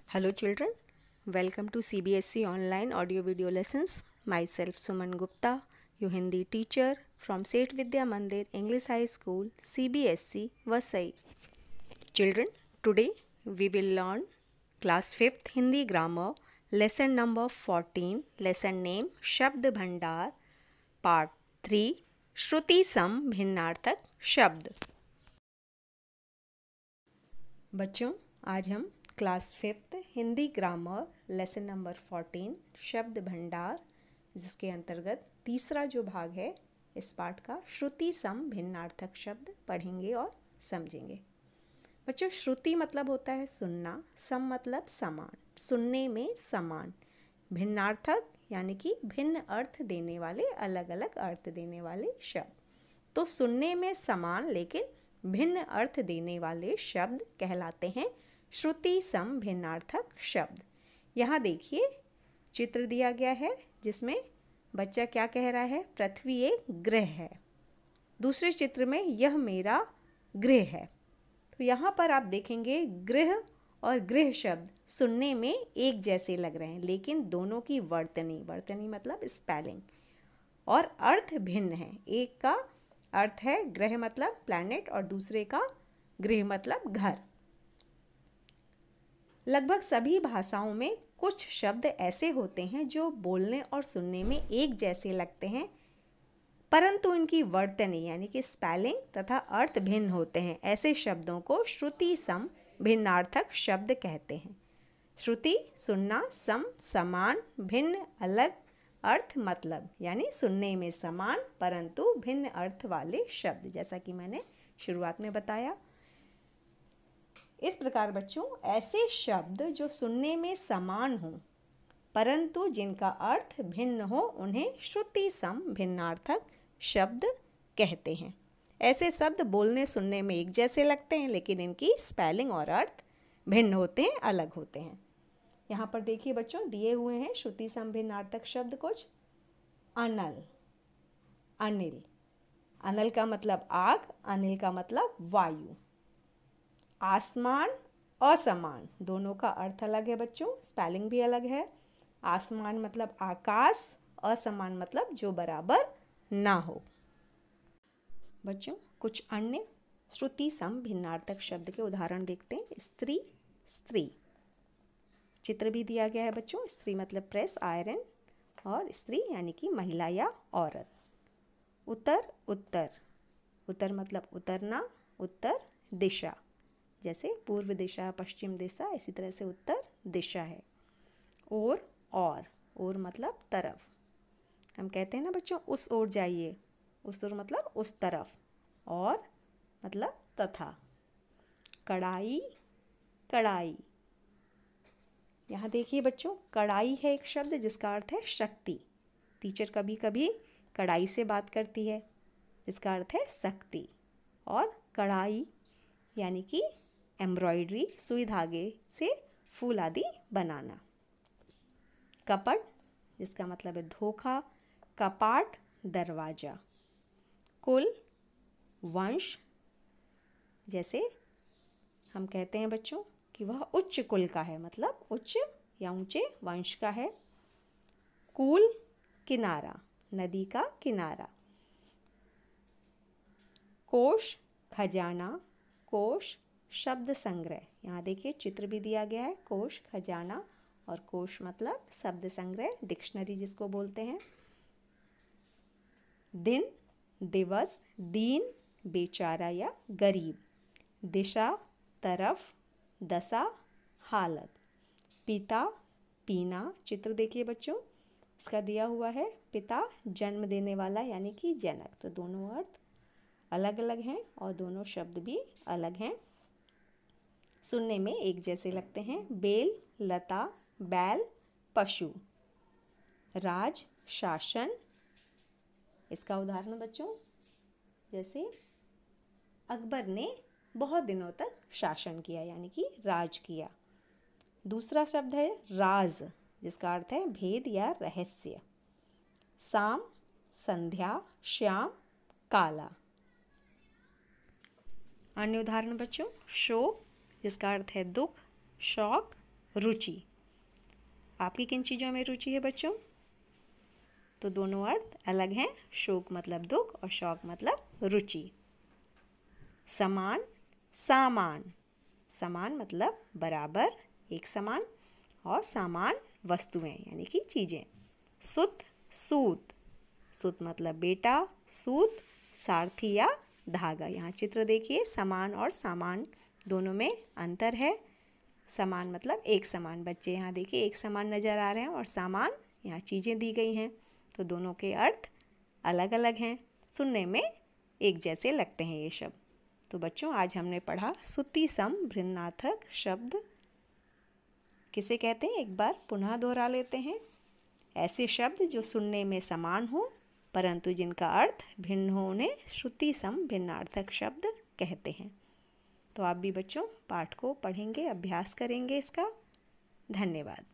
Hello children, welcome to CBSE online audio video lessons. Myself Suman Gupta, your Hindi teacher from Seth Vidya Mandir English High School, CBSE Vasai. Children, today we will learn class 5th Hindi grammar lesson number 14, lesson name Shabd Bhandar, part 3, Shruti Sam भिन्नार्थक शब्द। बच्चों, आज हम class 5th Hindi grammar lesson number 14 शब्द भंडार, जिसके अंतर्गत तीसरा जो भाग है इस पाठ का श्रुति सम भिन्नार्थक शब्द पढ़ेंगे और समझेंगे। बच्चों, श्रुति मतलब होता है सुनना, सम मतलब समान, सुनने में समान, भिन्नार्थक यानी कि भिन्न अर्थ देने वाले, अलग अलग अर्थ देने वाले शब्द। तो सुनने में समान लेकिन भिन्न अर्थ देने वाले शब्द कहलाते हैं श्रुति सम भिन्नार्थक शब्द। यहाँ देखिए चित्र दिया गया है जिसमें बच्चा क्या कह रहा है, पृथ्वी एक ग्रह है। दूसरे चित्र में यह मेरा गृह है। तो यहाँ पर आप देखेंगे गृह और गृह शब्द सुनने में एक जैसे लग रहे हैं, लेकिन दोनों की वर्तनी मतलब स्पेलिंग और अर्थ भिन्न है। एक का अर्थ है ग्रह मतलब प्लैनेट और दूसरे का गृह मतलब घर। लगभग सभी भाषाओं में कुछ शब्द ऐसे होते हैं जो बोलने और सुनने में एक जैसे लगते हैं, परंतु इनकी वर्तनी यानी कि स्पेलिंग तथा अर्थ भिन्न होते हैं। ऐसे शब्दों को श्रुति सम भिन्नार्थक शब्द कहते हैं। श्रुति सुनना, सम समान, भिन्न अलग, अर्थ मतलब यानी सुनने में समान परंतु भिन्न अर्थ वाले शब्द, जैसा कि मैंने शुरुआत में बताया। इस प्रकार बच्चों, ऐसे शब्द जो सुनने में समान हो परंतु जिनका अर्थ भिन्न हो उन्हें श्रुति सम भिन्नार्थक शब्द कहते हैं। ऐसे शब्द बोलने सुनने में एक जैसे लगते हैं लेकिन इनकी स्पेलिंग और अर्थ भिन्न होते हैं, अलग होते हैं। यहाँ पर देखिए बच्चों, दिए हुए हैं श्रुति सम भिन्नार्थक शब्द कुछ। अनल, अनिल, अनल का मतलब आग, अनिल का मतलब वायु। आसमान, असमान, दोनों का अर्थ अलग है बच्चों, स्पेलिंग भी अलग है। आसमान मतलब आकाश, असमान मतलब जो बराबर ना हो। बच्चों, कुछ अन्य श्रुति सम भिन्नार्थक शब्द के उदाहरण देखते हैं। स्त्री, स्त्री, चित्र भी दिया गया है बच्चों। स्त्री मतलब प्रेस, आयरन, और स्त्री यानी कि महिला या औरत। उत्तर, उत्तर, उत्तर मतलब उतरना, उत्तर दिशा, जैसे पूर्व दिशा, पश्चिम दिशा, इसी तरह से उत्तर दिशा है। और मतलब तरफ। हम कहते हैं ना बच्चों, उस ओर जाइए, उस ओर मतलब उस तरफ, और मतलब तथा। कढ़ाई, कढ़ाई, यहाँ देखिए बच्चों, कढ़ाई है एक शब्द जिसका अर्थ है शक्ति। टीचर कभी कभी कढ़ाई से बात करती है जिसका अर्थ है शक्ति। और कढ़ाई यानी कि एम्ब्रॉयडरी, सुई धागे से फूल आदि बनाना। कपट जिसका मतलब है धोखा, कपाट दरवाजा। कुल, वंश, जैसे हम कहते हैं बच्चों कि वह उच्च कुल का है, मतलब उच्च या ऊंचे वंश का है। कूल, किनारा, नदी का किनारा। कोश, खजाना, कोश शब्द संग्रह। यहाँ देखिए चित्र भी दिया गया है, कोश, खजाना, और कोश मतलब शब्द संग्रह, डिक्शनरी जिसको बोलते हैं। दिन, दिवस, दीन, बेचारा या गरीब। दिशा, तरफ, दशा, हालत। पिता, पीना, चित्र देखिए बच्चों, इसका दिया हुआ है पिता, जन्म देने वाला यानी कि जनक। तो दोनों अर्थ अलग अलग हैं और दोनों शब्द भी अलग हैं, सुनने में एक जैसे लगते हैं। बेल, लता, बैल, पशु। राज, शासन, इसका उदाहरण बच्चों, जैसे अकबर ने बहुत दिनों तक शासन किया यानी कि राज किया। दूसरा शब्द है राज, जिसका अर्थ है भेद या रहस्य। शाम, संध्या, श्याम, काला। अन्य उदाहरण बच्चों, शोक जिसका अर्थ है दुख, शौक, रुचि। आपकी किन चीज़ों में रुचि है बच्चों? तो दोनों अर्थ अलग हैं। शोक मतलब दुख और शौक मतलब रुचि। समान, सामान। समान मतलब बराबर, एक समान, और सामान वस्तुएं यानी कि चीज़ें। सुत, सूत। सुत मतलब बेटा, सूत सारथी या धागा। यहाँ चित्र देखिए, समान और सामान दोनों में अंतर है। समान मतलब एक समान, बच्चे यहाँ देखिए एक समान नज़र आ रहे हैं, और सामान यहाँ चीज़ें दी गई हैं, तो दोनों के अर्थ अलग अलग हैं। सुनने में एक जैसे लगते हैं ये शब्द। तो बच्चों आज हमने पढ़ा सुत्ती सम भिन्नार्थक शब्द किसे कहते हैं, एक बार पुनः दोहरा लेते हैं। ऐसे शब्द जो सुनने में समान हो परंतु जिनका अर्थ भिन्न हो उन्हें श्रुति सम भिन्नार्थक शब्द कहते हैं। तो आप भी बच्चों पाठ को पढ़ेंगे, अभ्यास करेंगे इसका। धन्यवाद।